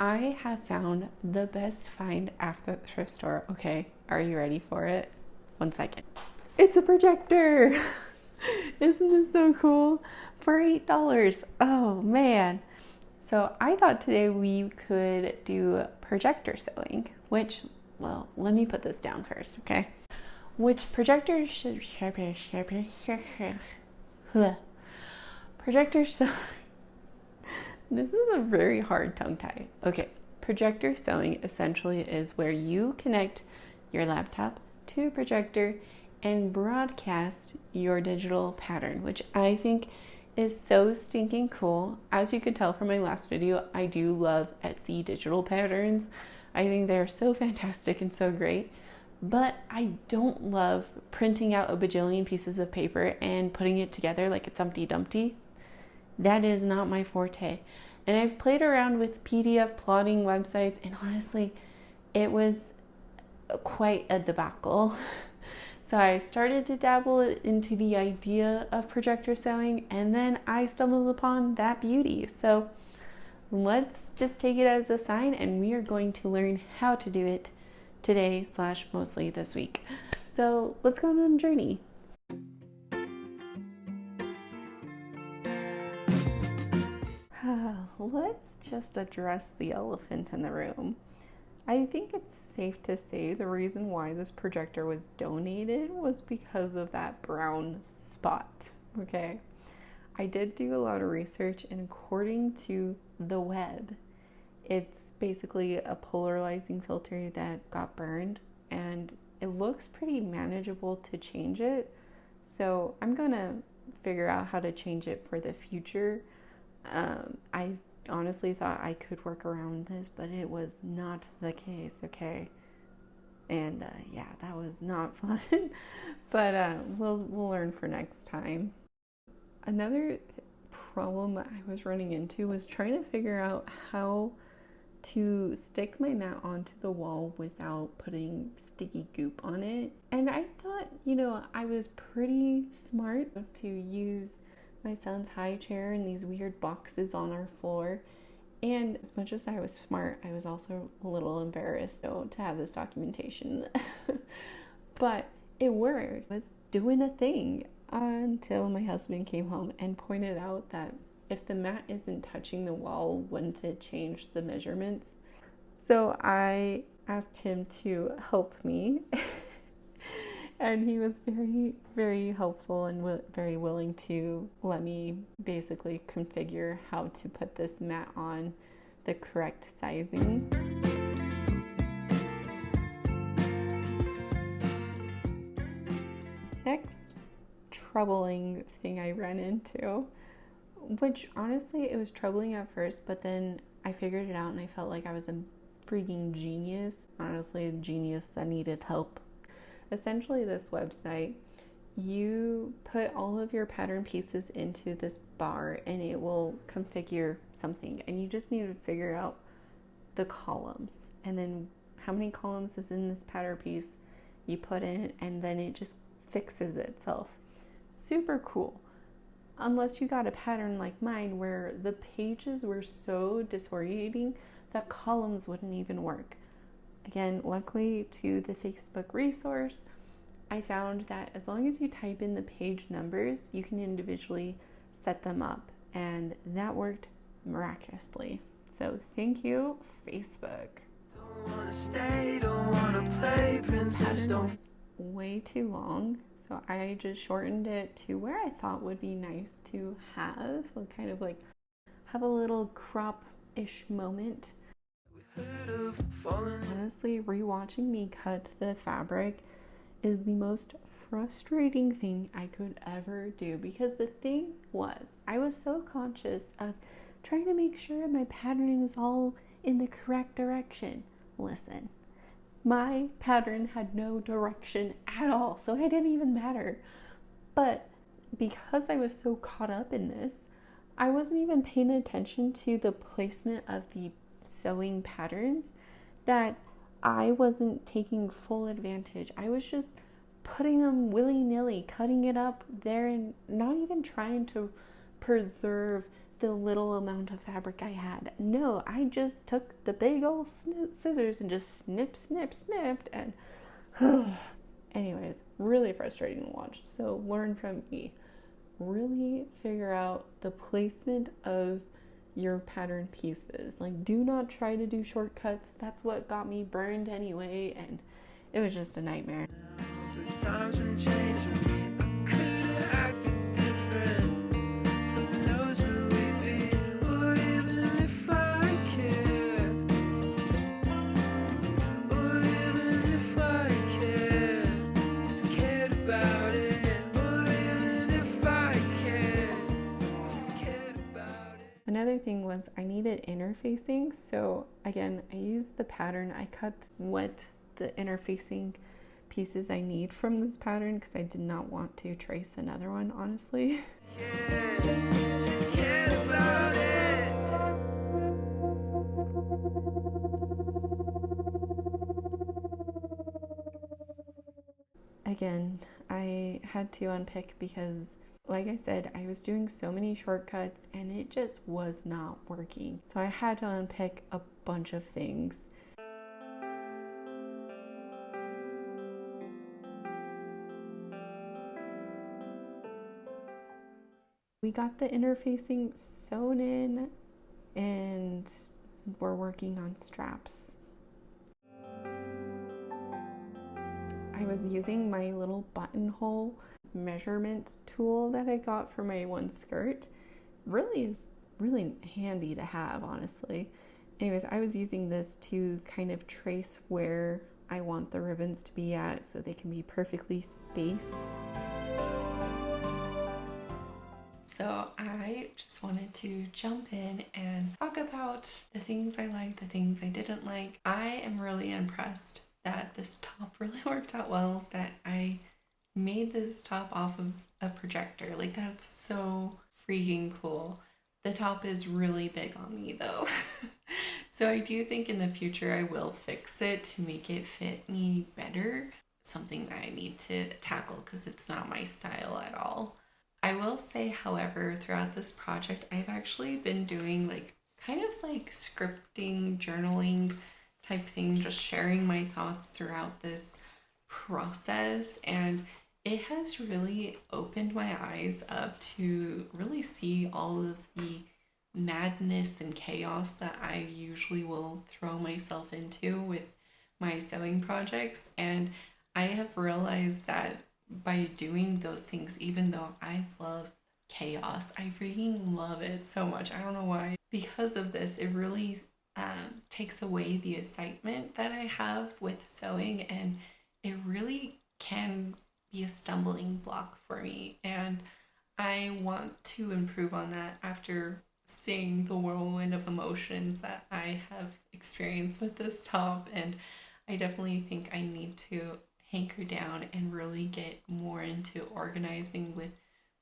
I have found the best find after the thrift store. Okay, are you ready for it? 1 second. It's a projector! Isn't this so cool? For $8. Oh man. So I thought today we could do projector sewing, which, well, let me put this down first, okay? Which projector should projector sewing. This is a very hard tongue tie. Okay, projector sewing essentially is where you connect your laptop to a projector and broadcast your digital pattern, which I think is so stinking cool. As you could tell from my last video, I do love Etsy digital patterns. I think they're so fantastic and so great, but I don't love printing out a bajillion pieces of paper and putting it together like it's Humpty Dumpty. That is not my forte. And I've played around with PDF plotting websites, and honestly, it was quite a debacle. So I started to dabble into the idea of projector sewing, and then I stumbled upon that beauty. So let's just take it as a sign, and we are going to learn how to do it today / mostly this week. So let's go on a journey. Let's just address the elephant in the room. I think it's safe to say the reason why this projector was donated was because of that brown spot, okay? I did do a lot of research, and according to the web, it's basically a polarizing filter that got burned, and it looks pretty manageable to change it. So I'm gonna figure out how to change it for the future. I honestly thought I could work around this, but it was not the case, okay? And yeah, that was not fun. But we'll learn for next time. Another problem I was running into was trying to figure out how to stick my mat onto the wall without putting sticky goop on it. And I thought, I was pretty smart to use my son's high chair and these weird boxes on our floor. And as much as I was smart, I was also a little embarrassed to have this documentation. But it worked. I was doing a thing until my husband came home and pointed out that if the mat isn't touching the wall, wouldn't it change the measurements? So I asked him to help me. And he was very, very helpful and very willing to let me basically configure how to put this mat on the correct sizing. Next troubling thing I ran into, which honestly it was troubling at first, but then I figured it out and I felt like I was a freaking genius. Honestly, a genius that needed help. Essentially, this website, you put all of your pattern pieces into this bar and it will configure something, and you just need to figure out the columns and then how many columns is in this pattern piece you put in, and then it just fixes itself. Super cool. Unless you got a pattern like mine where the pages were so disorientating that columns wouldn't even work. Again, luckily to the Facebook resource, I found that as long as you type in the page numbers, you can individually set them up, and that worked miraculously. So thank you, Facebook. Don't wanna stay, don't wanna play princess. Pattern was way too long, so I just shortened it to where I thought would be nice to have, kind of like have a little crop-ish moment. Honestly, rewatching me cut the fabric is the most frustrating thing I could ever do, because the thing was, I was so conscious of trying to make sure my pattern is all in the correct direction. Listen, my pattern had no direction at all, so it didn't even matter. But because I was so caught up in this, I wasn't even paying attention to the placement of the sewing patterns, that I wasn't taking full advantage. I was just putting them willy-nilly, cutting it up there, and not even trying to preserve the little amount of fabric I had. No, I just took the big old scissors and just snipped, and anyways, really frustrating to watch. So learn from me. Really figure out the placement of your pattern pieces. Like, do not try to do shortcuts. That's what got me burned anyway, and it was just a nightmare. Another thing was I needed interfacing, so again, I used the pattern. I cut what the interfacing pieces I need from this pattern because I did not want to trace another one, honestly. Again, I had to unpick because, like I said, I was doing so many shortcuts and it just was not working. So I had to unpick a bunch of things. We got the interfacing sewn in and we're working on straps. I was using my little buttonhole measurement tool that I got for my one skirt. Really is really handy to have, honestly. Anyways, I was using this to kind of trace where I want the ribbons to be at so they can be perfectly spaced. So I just wanted to jump in and talk about the things I liked, the things I didn't like. I am really impressed that this top really worked out well, that I made this top off of a projector. Like, that's so freaking cool. The top is really big on me though. So I do think in the future I will fix it to make it fit me better. Something that I need to tackle because it's not my style at all. I will say, however, throughout this project, I've actually been doing kind of like scripting, journaling type thing, just sharing my thoughts throughout this process. And it has really opened my eyes up to really see all of the madness and chaos that I usually will throw myself into with my sewing projects. And I have realized that by doing those things, even though I love chaos, I freaking love it so much. I don't know why. Because of this, it really takes away the excitement that I have with sewing, and it really can be a stumbling block for me. And I want to improve on that after seeing the whirlwind of emotions that I have experienced with this top. And I definitely think I need to hanker down and really get more into organizing with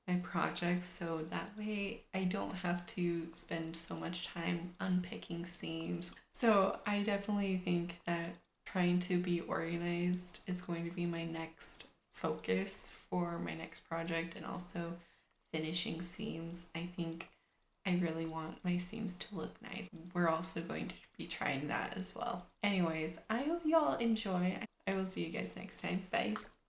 my projects, so that way I don't have to spend so much time unpicking seams. So I definitely think that trying to be organized is going to be my next focus for my next project, and also finishing seams. I think I really want my seams to look nice. We're also going to be trying that as well. Anyways, I hope you all enjoy. I will see you guys next time. Bye.